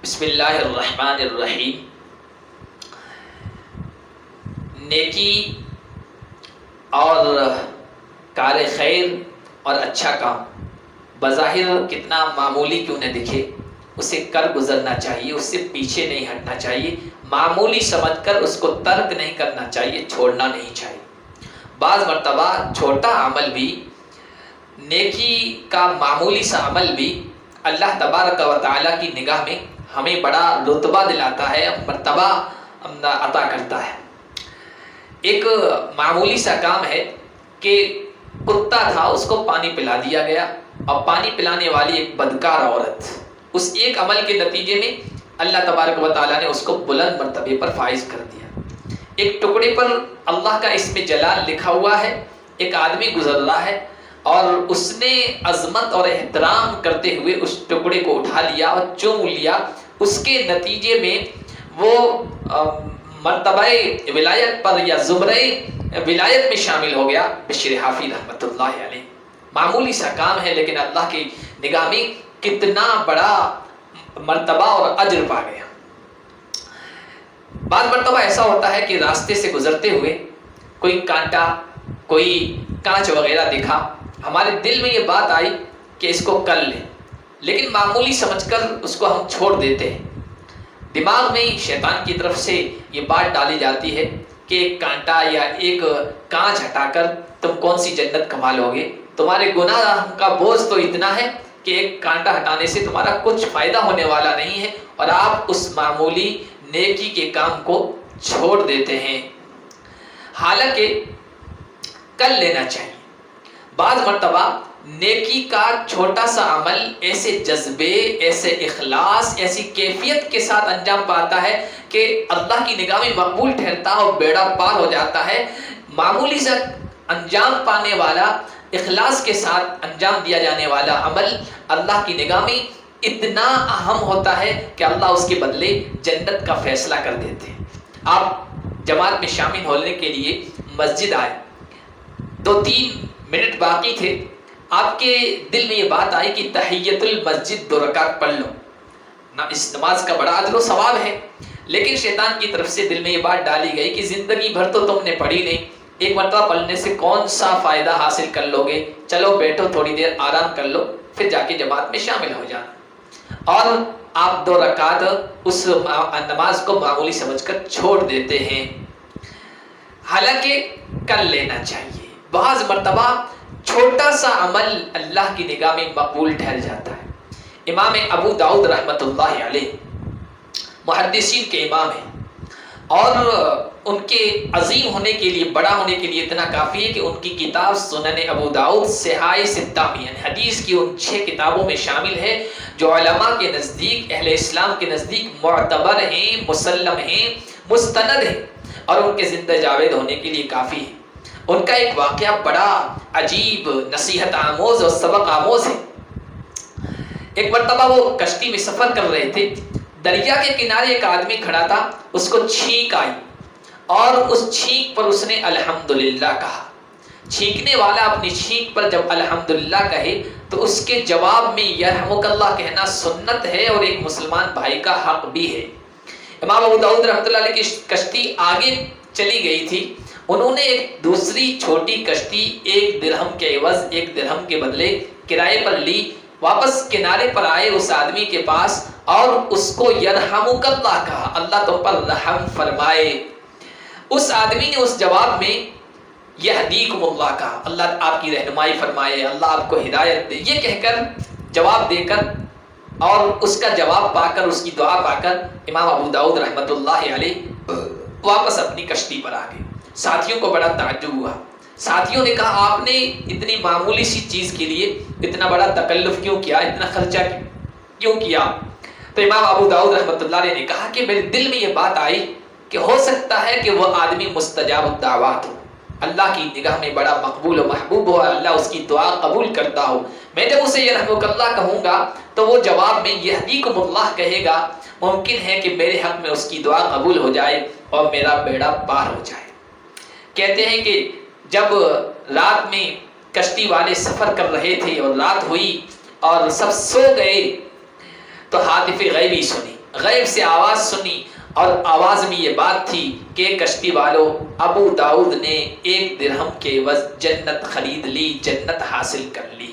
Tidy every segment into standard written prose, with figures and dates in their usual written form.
بسم اللہ الرحمن الرحیم۔ نیکی اور کار خیر اور اچھا کام بظاہر کتنا معمولی کیوں نہ دکھے، اسے کر گزرنا چاہیے، اس سے پیچھے نہیں ہٹنا چاہیے، معمولی سمجھ کر اس کو ترک نہیں کرنا چاہیے، چھوڑنا نہیں چاہیے۔ بعض مرتبہ چھوٹا عمل بھی، نیکی کا معمولی سا عمل بھی اللہ تبارک و تعالیٰ کی نگاہ میں ہمیں بڑا رتبہ دلاتا ہے، مرتبہ عطا کرتا ہے۔ ایک معمولی سا کام ہے کہ کتا تھا، اس کو پانی پلا دیا گیا، اور پانی پلانے والی ایک بدکار عورت، اس ایک عمل کے نتیجے میں اللہ تبارک و تعالیٰ نے اس کو بلند مرتبے پر فائز کر دیا۔ ایک ٹکڑے پر اللہ کا اسم جلال لکھا ہوا ہے، ایک آدمی گزر رہا ہے اور اس نے عظمت اور احترام کرتے ہوئے اس ٹکڑے کو اٹھا لیا اور چوم لیا، اس کے نتیجے میں وہ مرتبہ ولایت پر یا زمرہ ولایت میں شامل ہو گیا۔ بشر حافی رحمۃ اللہ علیہ، معمولی سا کام ہے لیکن اللہ کی نگاہ میں کتنا بڑا مرتبہ اور اجر پا گیا۔ بعض مرتبہ ایسا ہوتا ہے کہ راستے سے گزرتے ہوئے کوئی کانٹا، کوئی کانچ وغیرہ دکھا، ہمارے دل میں یہ بات آئی کہ اس کو کر لیں، لیکن معمولی سمجھ کر اس کو ہم چھوڑ دیتے ہیں۔ دماغ میں شیطان کی طرف سے یہ بات ڈالی جاتی ہے کہ ایک کانٹا یا ایک کانچ ہٹا کر تم کون سی جنت کما لو گے، تمہارے گناہ کا بوجھ تو اتنا ہے کہ ایک کانٹا ہٹانے سے تمہارا کچھ فائدہ ہونے والا نہیں ہے، اور آپ اس معمولی نیکی کے کام کو چھوڑ دیتے ہیں، حالانکہ کر لینا چاہیے۔ بعض مرتبہ نیکی کا چھوٹا سا عمل ایسے جذبے، ایسے اخلاص، ایسی کیفیت کے ساتھ انجام پاتا ہے کہ اللہ کی نگاہ میں مقبول ٹھہرتا اور بیڑا پار ہو جاتا ہے۔ معمولی سا انجام پانے والا، اخلاص کے ساتھ انجام دیا جانے والا عمل اللہ کی نگاہ میں اتنا اہم ہوتا ہے کہ اللہ اس کے بدلے جنت کا فیصلہ کر دیتے ہیں۔ آپ جماعت میں شامل ہونے کے لیے مسجد آئے، 2-3 منٹ باقی تھے، آپ کے دل میں یہ بات آئی کہ تحیت المسجد 2 رکعت پڑھ لو، اس نماز کا بڑا اجر و ثواب ہے، لیکن شیطان کی طرف سے دل میں یہ بات ڈالی گئی کہ زندگی بھر تو تم نے پڑھی نہیں، ایک مرتبہ پڑھنے سے کون سا فائدہ حاصل کر لو گے، چلو بیٹھو تھوڑی دیر آرام کر لو، پھر جا کے جماعت میں شامل ہو جانا، اور آپ 2 رکعت اس نماز کو معمولی سمجھ کر چھوڑ دیتے ہیں، حالانکہ کر لینا چاہیے۔ بعض مرتبہ چھوٹا سا عمل اللہ کی نگاہ میں مقبول ٹھہر جاتا ہے۔ امام ابو داؤد رحمۃ اللہ علیہ محدثین کے امام ہیں، اور ان کے عظیم ہونے کے لیے، بڑا ہونے کے لیے اتنا کافی ہے کہ ان کی کتاب سنن ابو داؤد صحاح ستہ میں، یعنی حدیث کی ان 6 کتابوں میں شامل ہے جو علماء کے نزدیک، اہل اسلام کے نزدیک معتبر ہیں، مسلم ہیں، مستند ہیں، اور ان کے زندہ جاوید ہونے کے لیے کافی ہے۔ ان کا ایک واقعہ بڑا عجیب، نصیحت آموز اور سبق آموز ہے۔ ایک مرتبہ وہ کشتی میں سفر کر رہے تھے، دریا کے کنارے ایک آدمی کھڑا تھا، اس کو چھینک آئی، اور اس چھینک پر اس نے الحمدللہ کہا۔ چھینکنے والا اپنی چھینک پر جب الحمدللہ کہے تو اس کے جواب میں یرحمک اللہ کہنا سنت ہے، اور ایک مسلمان بھائی کا حق بھی ہے۔ امام ابو داؤد رحمۃ اللہ علیہ کی کشتی آگے چلی گئی تھی، انہوں نے ایک دوسری چھوٹی کشتی 1 درہم کے عوض، 1 درہم کے بدلے کرائے پر لی، واپس کنارے پر آئے اس آدمی کے پاس اور اس کو یرحمک اللہ کہا، اللہ تم پر رحم فرمائے۔ اس آدمی نے اس جواب میں یہدیکم اللہ کہا، اللہ آپ کی رہنمائی فرمائے، اللہ آپ کو ہدایت دے، یہ کہہ کر، جواب دے کر، اور اس کا جواب پا کر، اس کی دعا پا کر امام ابو داؤد رحمۃ اللہ علیہ واپس اپنی کشتی پر آ گئے۔ ساتھیوں کو بڑا تعجب ہوا، ساتھیوں نے کہا آپ نے اتنی معمولی سی چیز کے لیے اتنا بڑا تکلف کیوں کیا، اتنا خرچہ کیوں کیا؟ تو امام ابو داؤد رحمۃ اللہ علیہ نے کہا کہ میرے دل میں یہ بات آئی کہ ہو سکتا ہے کہ وہ آدمی مستجاب الدعوات ہو، اللہ کی نگاہ میں بڑا مقبول و محبوب ہو، اللہ اس کی دعا قبول کرتا ہو، میں جب اسے یرحمک اللہ کہوں گا تو وہ جواب میں یہدیکم اللہ کہے گا، ممکن ہے کہ میرے حق میں اس کی دعا قبول ہو جائے اور میرا بیڑا پار ہو جائے۔ کہتے ہیں کہ جب رات میں کشتی والے سفر کر رہے تھے اور رات ہوئی اور سب سو گئے تو ہاتف غیبی سنی، غیب سے آواز سنی اور آواز میں یہ بات تھی کہ کشتی والو ابو داؤد نے 1 درہم کے عوض جنت خرید لی، جنت حاصل کر لی۔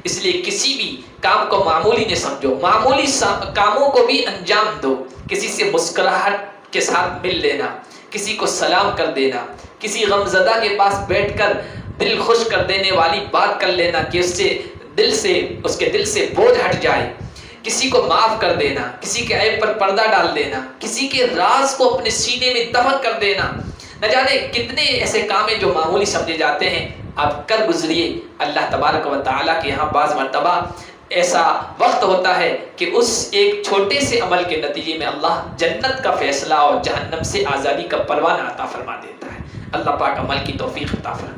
اس لیے کسی بھی کام کو معمولی نہ سمجھو، معمولی کاموں کو بھی انجام دو۔ کسی سے مسکراہٹ کے ساتھ مل لینا، کسی کو سلام کر دینا، کسی غمزدہ کے پاس بیٹھ کر دل خوش کر دینے والی بات کر لینا کہ اس کے دل سے بوجھ ہٹ جائے، کسی کو معاف کر دینا، کسی کے عیب پر پردہ ڈال دینا، کسی کے راز کو اپنے سینے میں دفن کر دینا۔ نہ جانے کتنے ایسے کام ہیں جو معمولی سمجھے جاتے ہیں، آپ کر گزریے۔ اللہ تبارک و تعالیٰ کے یہاں بعض مرتبہ ایسا وقت ہوتا ہے کہ اس ایک چھوٹے سے عمل کے نتیجے میں اللہ جنت کا فیصلہ اور جہنم سے آزادی کا پروانہ عطا فرما دیتا ہے۔ اللہ پاک عمل کی توفیق عطا فرمائے۔